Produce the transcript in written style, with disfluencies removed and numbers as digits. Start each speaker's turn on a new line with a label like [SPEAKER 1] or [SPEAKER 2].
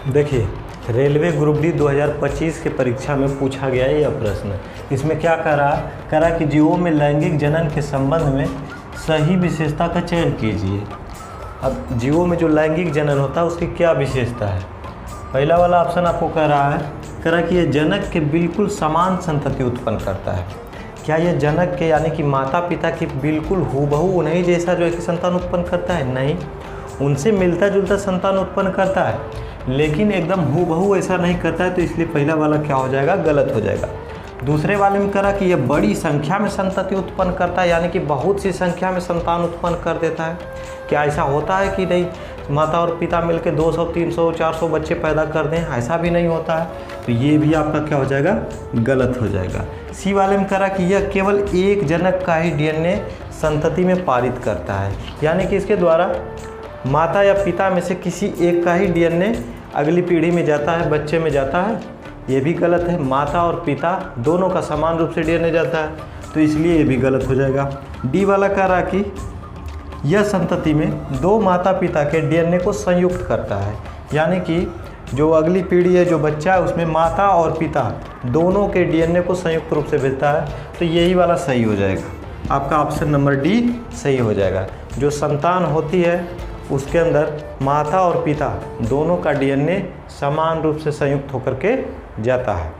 [SPEAKER 1] देखिए, railway group D 2025 के परीक्षा में पूछा गया है यह प्रश्न। इसमें क्या करा कि जीवों में लैंगिक जनन के संबंध में सही विशेषता का चयन कीजिए। अब जीवों में जो लैंगिक जनन होता है उसकी क्या विशेषता है। पहला वाला ऑप्शन आपको करा कि यह जनक के बिल्कुल समान संतति उत्पन्न करता है। क्या यह जनक के यानी कि माता पिता की बिल्कुल हूबहू उन्हीं जैसा जो है कि संतान उत्पन्न करता है? नहीं, उनसे मिलता जुलता संतान उत्पन्न करता है, लेकिन एकदम हूबहू ऐसा नहीं करता है। तो इसलिए पहला वाला क्या हो जाएगा, गलत हो जाएगा। दूसरे वाले में करा कि यह बड़ी संख्या में संतति उत्पन्न करता है, यानी कि बहुत सी संख्या में संतान उत्पन्न कर देता है। क्या ऐसा होता है कि नहीं, माता और पिता मिलकर 200, 300, 400 बच्चे पैदा कर दें? ऐसा भी नहीं होता है। तो ये भी आपका क्या हो जाएगा, गलत हो जाएगा। सी वाले में करा कि यह केवल एक जनक का ही डीएनए संतति में पारित करता है, यानी कि इसके द्वारा माता या पिता में से किसी एक का ही डीएनए अगली पीढ़ी में जाता है, बच्चे में जाता है। ये भी गलत है, माता और पिता दोनों का समान रूप से डीएनए जाता है, तो इसलिए ये भी गलत हो जाएगा। डी वाला कह रहा कि यह संतति में दो माता पिता के डीएनए को संयुक्त करता है, यानी कि जो अगली पीढ़ी है, जो बच्चा है, उसमें माता और पिता दोनों के डीएनए को संयुक्त रूप से भेजता है। तो यही वाला सही हो जाएगा, आपका ऑप्शन नंबर डी सही हो जाएगा। जो संतान होती है उसके अंदर माता और पिता दोनों का डीएनए समान रूप से संयुक्त होकर के जाता है।